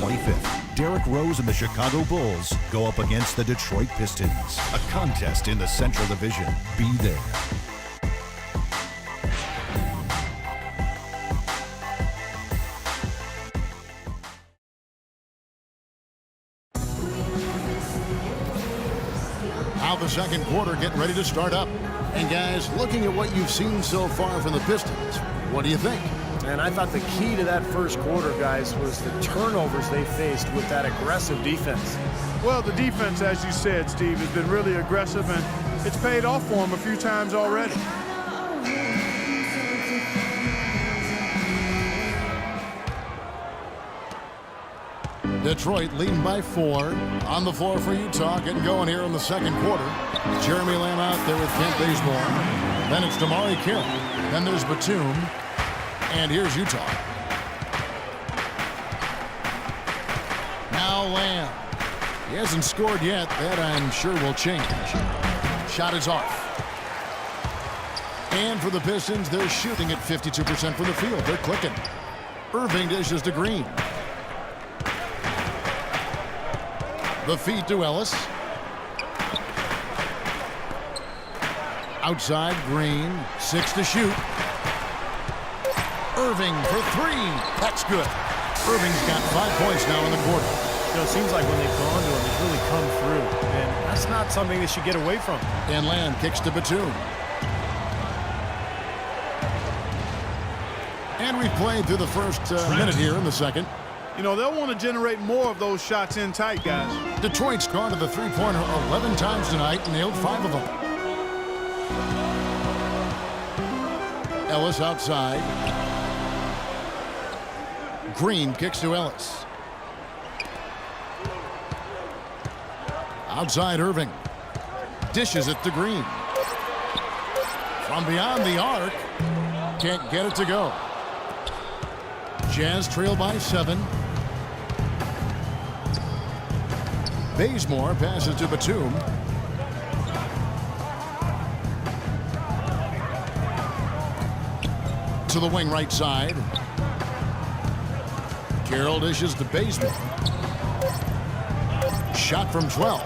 25th, Derrick Rose and the Chicago Bulls go up against the Detroit Pistons. A contest in the Central Division. Be there. Now the second quarter getting ready to start up. And guys, looking at what you've seen so far from the Pistons, what do you think? And I thought the key to that first quarter, guys, was the turnovers they faced with that aggressive defense. Well, the defense, as you said, Steve, has been really aggressive, and it's paid off for them a few times already. Detroit leading by 4. On the floor for Utah, getting going here in the second quarter. Jeremy Lamb out there with Kent Bazemore. Then it's Damari Carroll. Then there's Batum. And here's Utah. Now Lamb. He hasn't scored yet. That I'm sure will change. Shot is off. And for the Pistons, they're shooting at 52% from the field. They're clicking. Irving dishes to Green. The feed to Ellis. Outside, Green. 6 to shoot. Irving for 3. That's good. Irving's got 5 points now in the quarter. You know, it seems like when they've gone to him, he's really come through. And that's not something they should get away from. And Lamb kicks to Batum. And we've played through the first minute here in the second. You know, they'll want to generate more of those shots in tight, guys. Detroit's gone to the three-pointer 11 times tonight and nailed 5 of them. Ellis outside. Green kicks to Ellis. Outside Irving. Dishes it to Green. From beyond the arc. Can't get it to go. Jazz trail by 7. Bazemore passes to Batum. To the wing right side. Carroll dishes to Bazemore. Shot from 12.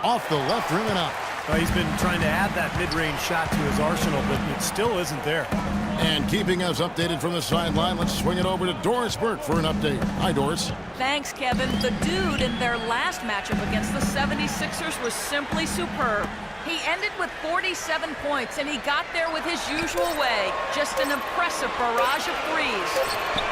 Off the left rim and out. He's been trying to add that mid-range shot to his arsenal, but it still isn't there. And keeping us updated from the sideline, let's swing it over to Doris Burke for an update. Hi, Doris. Thanks, Kevin. The dude in their last matchup against the 76ers was simply superb. He ended with 47 points, and he got there with his usual way. Just an impressive barrage of threes.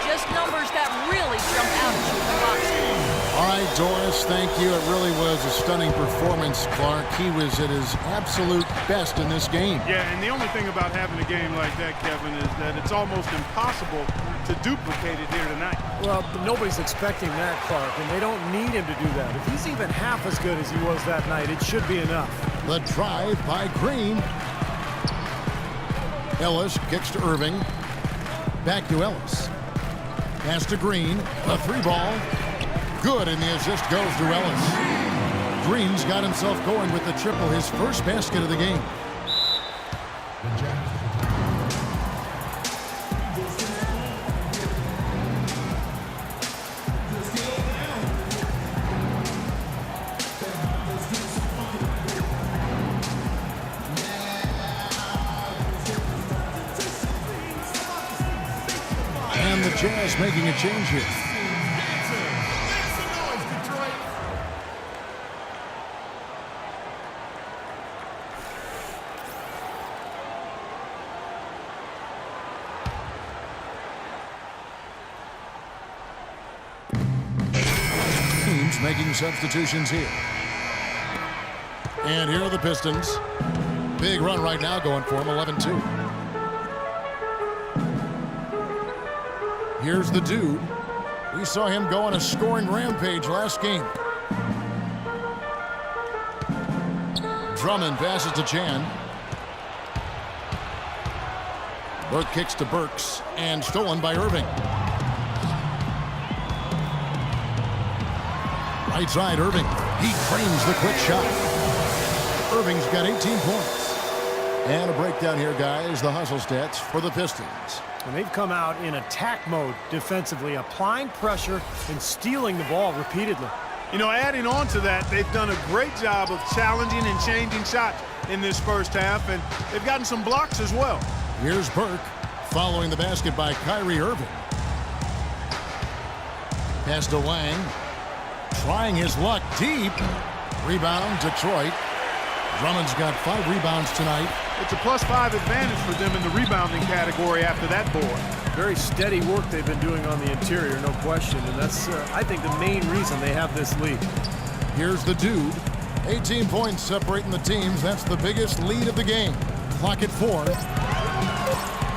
Just numbers that really jump out at you in the box score. All right, Doris, thank you. It really was a stunning performance, Clark. He was at his absolute best in this game. Yeah, and the only thing about having a game like that, Kevin, is that it's almost impossible to duplicate it here tonight. Well, nobody's expecting that, Clark, and they don't need him to do that. If he's even half as good as he was that night, it should be enough. The drive by Green. Ellis kicks to Irving. Back to Ellis. Pass to Green. A 3-ball. Good, and the assist goes to Ellis. Green's got himself going with the triple, his first basket of the game. And the Jazz making a change here. Making substitutions here. And here are the Pistons. Big run right now going for them, 11-2. Here's the dude. We saw him go on a scoring rampage last game. Drummond passes to Chan. Burke kicks to Burks and stolen by Irving. Right side, Irving. He frames the quick shot. Irving's got 18 points. And a breakdown here, guys. The hustle stats for the Pistons. And they've come out in attack mode defensively, applying pressure and stealing the ball repeatedly. You know, adding on to that, they've done a great job of challenging and changing shots in this first half, and they've gotten some blocks as well. Here's Burke following the basket by Kyrie Irving. Pass to Wang. Trying his luck deep. Rebound, Detroit. Drummond's got 5 rebounds tonight. It's a +5 advantage for them in the rebounding category after that board. Very steady work they've been doing on the interior, no question. And that's, I think, the main reason they have this lead. Here's the dude. 18 points separating the teams. That's the biggest lead of the game. Clock at 4.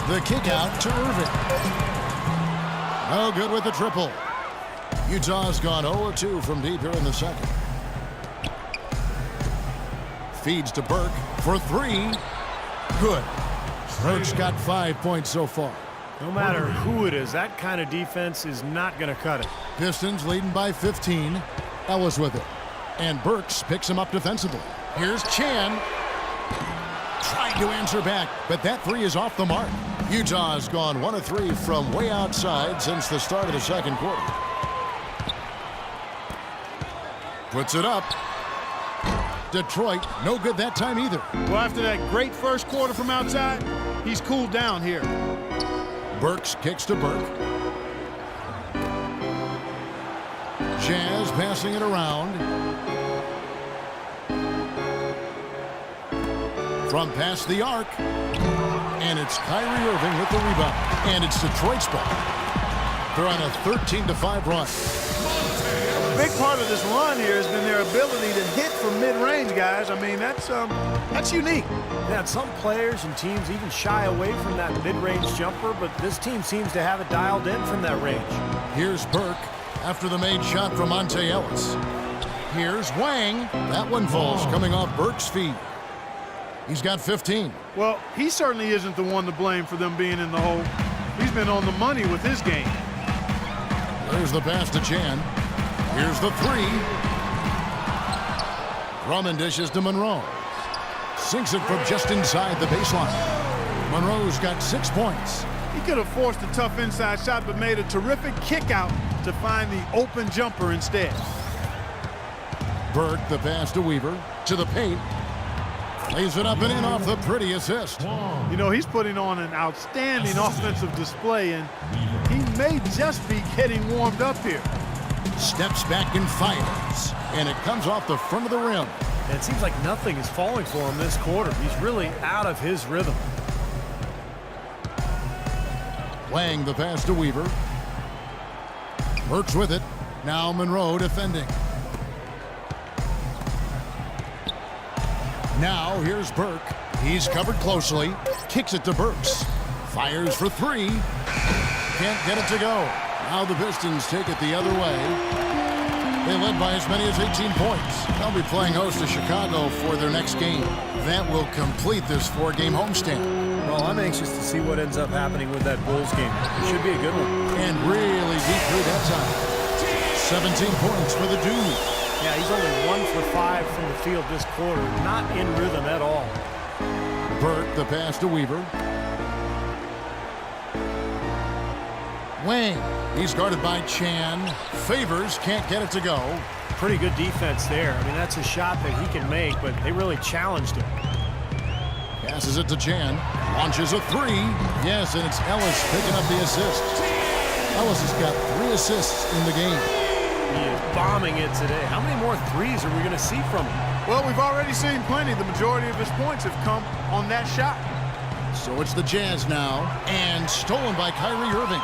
The kick out to Irving. No good with the triple. Utah's gone 0-2 from deep here in the second. Feeds to Burke for 3. Good. Burke's got 5 points so far. No matter who it is, that kind of defense is not going to cut it. Pistons leading by 15. Ellis with it. And Burks picks him up defensively. Here's Chan. Trying to answer back, but that 3 is off the mark. Utah's gone 1 of 3 from way outside since the start of the second quarter. Puts it up. Detroit, no good that time either. Well, after that great first quarter from outside, he's cooled down here. Burks kicks to Burke. Jazz passing it around. From past the arc. And it's Kyrie Irving with the rebound. And it's Detroit's ball. They're on a 13-5 run. A big part of this run here has been their ability to hit from mid-range, guys. I mean, that's unique. Yeah, some players and teams even shy away from that mid-range jumper, but this team seems to have it dialed in from that range. Here's Burke after the made shot from Monte Ellis. Here's Wang. That one falls coming off Burke's feet. He's got 15. Well, he certainly isn't the one to blame for them being in the hole. He's been on the money with his game. There's the pass to Chan. Here's the 3. Drummond dishes to Monroe. Sinks it from just inside the baseline. Monroe's got 6 points. He could have forced a tough inside shot, but made a terrific kick out to find the open jumper instead. Burke, the pass to Weaver. To the paint. Lays it up and in off the pretty assist. You know, he's putting on an outstanding offensive display, and he may just be getting warmed up here. Steps back and fires. And it comes off the front of the rim. And it seems like nothing is falling for him this quarter. He's really out of his rhythm. Wang, the pass to Weaver. Burks with it. Now Monroe defending. Now here's Burke. He's covered closely. Kicks it to Burks. Fires for 3. Can't get it to go. Now the Pistons take it the other way. They led by as many as 18 points. They'll be playing host to Chicago for their next game. That will complete this 4-game homestand. Well, I'm anxious to see what ends up happening with that Bulls game. It should be a good one. And really deep through that time. 17 points for the dude. Yeah, he's only 1 for 5 from the field this quarter. Not in rhythm at all. Burke, the pass to Weaver. Wang. He's guarded by Chan. Favors can't get it to go. Pretty good defense there. I mean, that's a shot that he can make, but they really challenged him. Passes it to Chan. Launches a 3. Yes, and it's Ellis picking up the assist. Ellis has got 3 assists in the game. He is bombing it today. How many more threes are we going to see from him? Well, we've already seen plenty. The majority of his points have come on that shot. So it's the Jazz now, and stolen by Kyrie Irving.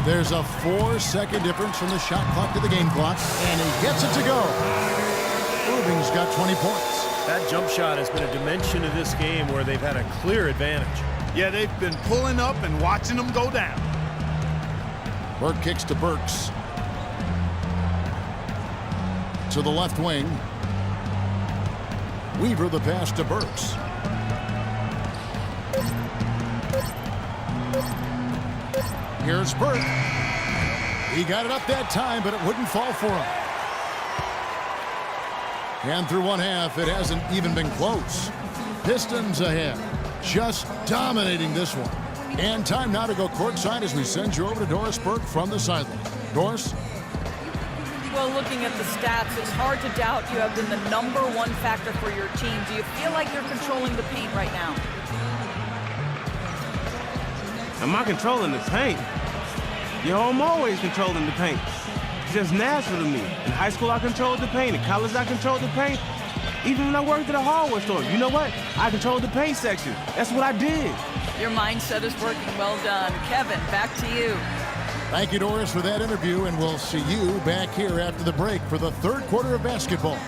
There's a 4-second difference from the shot clock to the game clock, and he gets it to go. Irving's got 20 points. That jump shot has been a dimension of this game where they've had a clear advantage. Yeah, they've been pulling up and watching them go down. Burke kicks to Burks. To the left wing. Weaver the pass to Burks. Here's Burke. He got it up that time, but it wouldn't fall for him. And through one half, it hasn't even been close. Pistons ahead, just dominating this one. And time now to go courtside as we send you over to Doris Burke from the sideline. Doris? Well, looking at the stats, it's hard to doubt you have been the #1 factor for your team. Do you feel like you're controlling the paint right now? Am I controlling the paint? Yo, I'm always controlling the paint. It's just natural to me. In high school, I controlled the paint. In college, I controlled the paint. Even when I worked at a hardware store, you know what? I controlled the paint section. That's what I did. Your mindset is working. Well done. Kevin, back to you. Thank you, Doris, for that interview, and we'll see you back here after the break for the third quarter of basketball.